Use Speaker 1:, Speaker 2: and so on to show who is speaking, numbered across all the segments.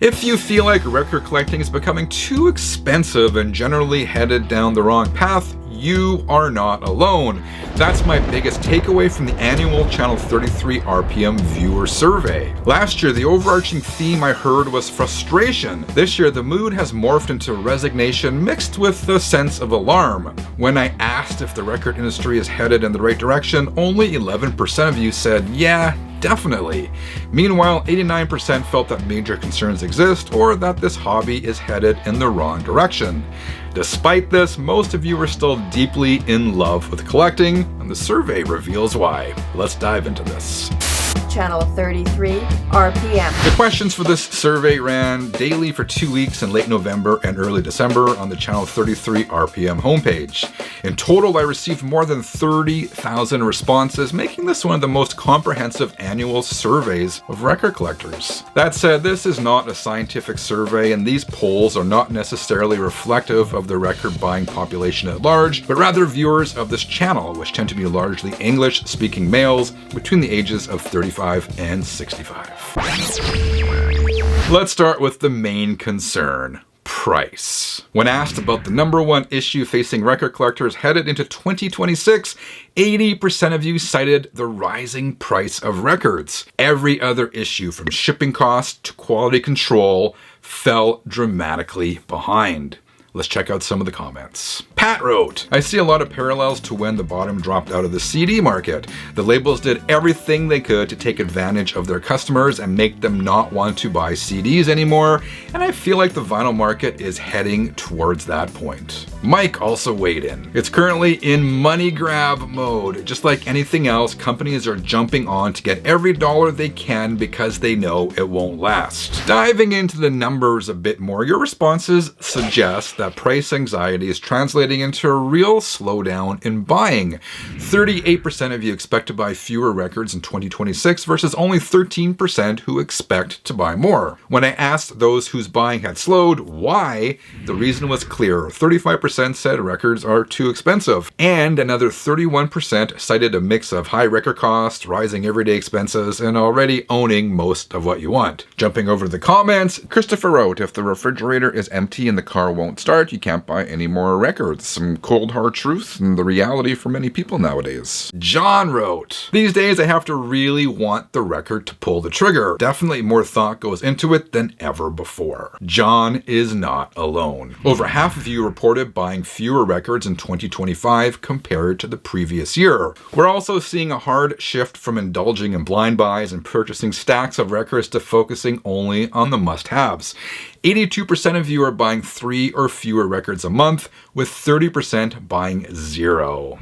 Speaker 1: If you feel like record collecting is becoming too expensive and generally headed down the wrong path, you are not alone. That's my biggest takeaway from the annual Channel 33 RPM viewer survey. Last year, the overarching theme I heard was frustration. This year, the mood has morphed into resignation mixed with a sense of alarm. When I asked if the record industry is headed in the right direction, only 11% of you said, yeah, definitely. Meanwhile, 89% felt that major concerns exist or that this hobby is headed in the wrong direction. Despite this, most of you are still deeply in love with collecting, and the survey reveals why. Let's dive into this.
Speaker 2: Channel 33 RPM.
Speaker 1: The questions for this survey ran daily for 2 weeks in late November and early December on the Channel 33 RPM homepage. In total, I received more than 30,000 responses, making this one of the most comprehensive annual surveys of record collectors. That said, this is not a scientific survey, and these polls are not necessarily reflective of the record buying population at large, but rather viewers of this channel, which tend to be largely English-speaking males between the ages of 35 and 65. Let's start with the main concern. Price. When asked about the number one issue facing record collectors headed into 2026, 80% of you cited the rising price of records. Every other issue, from shipping costs to quality control, fell dramatically behind. Let's check out some of the comments. Pat wrote, I see a lot of parallels to when the bottom dropped out of the CD market. The labels did everything they could to take advantage of their customers and make them not want to buy CDs anymore, and I feel like the vinyl market is heading towards that point. Mike also weighed in. It's currently in money grab mode. Just like anything else, companies are jumping on to get every dollar they can because they know it won't last. Diving into the numbers a bit more, your responses suggest that price anxiety is translating into a real slowdown in buying. 38% of you expect to buy fewer records in 2026 versus only 13% who expect to buy more. When I asked those whose buying had slowed why, the reason was clear. 35% said records are too expensive, and another 31% cited a mix of high record costs, rising everyday expenses, and already owning most of what you want. Jumping over to the comments, Christopher wrote, if the refrigerator is empty and the car won't start, you can't buy any more records. Some cold hard truth and the reality for many people nowadays. John wrote, these days I have to really want the record to pull the trigger. Definitely more thought goes into it than ever before. John is not alone. Over half of you reported buying fewer records in 2025 compared to the previous year. We're also seeing a hard shift from indulging in blind buys and purchasing stacks of records to focusing only on the must-haves. 82% of you are buying 3 or fewer records a month, with 30% buying 0.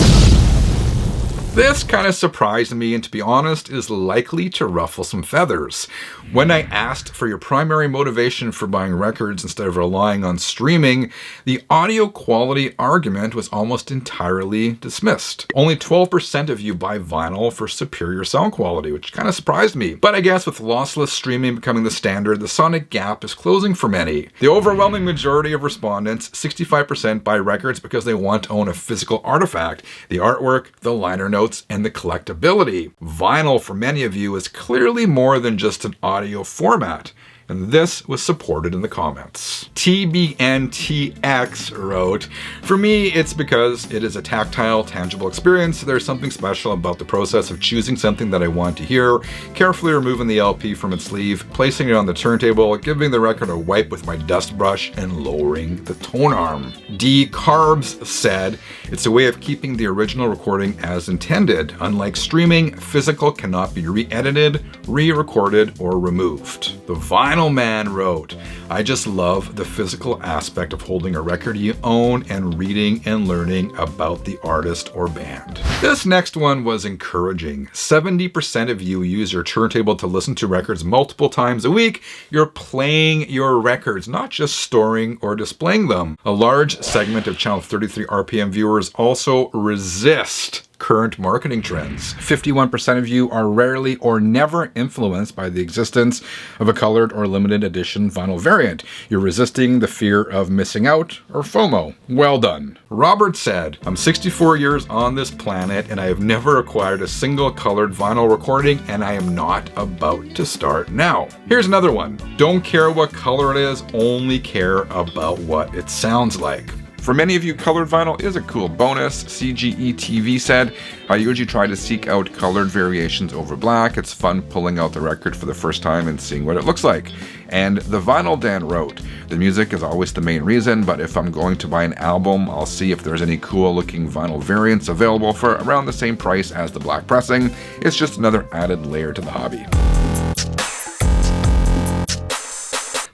Speaker 1: This kind of surprised me, and to be honest, is likely to ruffle some feathers. When I asked for your primary motivation for buying records instead of relying on streaming, the audio quality argument was almost entirely dismissed. Only 12% of you buy vinyl for superior sound quality, which kind of surprised me. But I guess with lossless streaming becoming the standard, the sonic gap is closing for many. The overwhelming majority of respondents, 65%, buy records because they want to own a physical artifact, the artwork, the liner notes, and the collectability. Vinyl for many of you is clearly more than just an audio format, and this was supported in the comments. TBNTX wrote, for me, it's because it is a tactile, tangible experience. There's something special about the process of choosing something that I want to hear, carefully removing the LP from its sleeve, placing it on the turntable, giving the record a wipe with my dust brush, and lowering the tone arm. D Carbs said, it's a way of keeping the original recording as intended. Unlike streaming, physical cannot be re-edited, re-recorded, or removed. The Vinyl Man wrote, I just love the physical aspect of holding a record you own and reading and learning about the artist or band. This next one was encouraging. 70% of you use your turntable to listen to records multiple times a week. You're playing your records, not just storing or displaying them. A large segment of Channel 33 RPM viewers also resist current marketing trends. 51% of you are rarely or never influenced by the existence of a colored or limited edition vinyl variant. You're resisting the fear of missing out, or FOMO. Well done. Robert said, I'm 64 years on this planet and I have never acquired a single colored vinyl recording, and I am not about to start now. Here's another one. Don't care what color it is, only care about what it sounds like. For many of you, colored vinyl is a cool bonus. CGE TV said, I usually try to seek out colored variations over black. It's fun pulling out the record for the first time and seeing what it looks like. And the Vinyl Dan wrote, the music is always the main reason, but if I'm going to buy an album, I'll see if there's any cool looking vinyl variants available for around the same price as the black pressing. It's just another added layer to the hobby.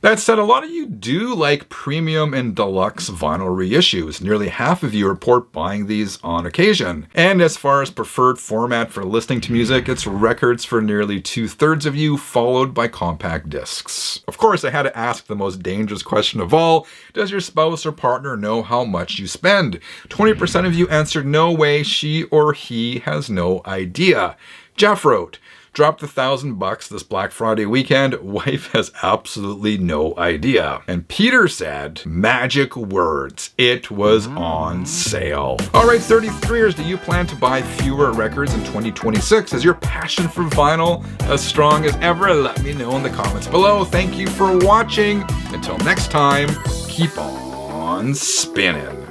Speaker 1: That said, a lot of you do like premium and deluxe vinyl reissues. Nearly half of you report buying these on occasion. And as far as preferred format for listening to music, it's records for nearly 2/3 of you, followed by compact discs. Of course, I had to ask the most dangerous question of all. Does your spouse or partner know how much you spend? 20% of you answered no way, she or he has no idea. Jeff wrote, dropped $1,000 this Black Friday weekend. Wife has absolutely no idea. And Peter said, magic words. It was on sale. All right, 33ers, do you plan to buy fewer records in 2026? Is your passion for vinyl as strong as ever? Let me know in the comments below. Thank you for watching. Until next time, keep on spinning.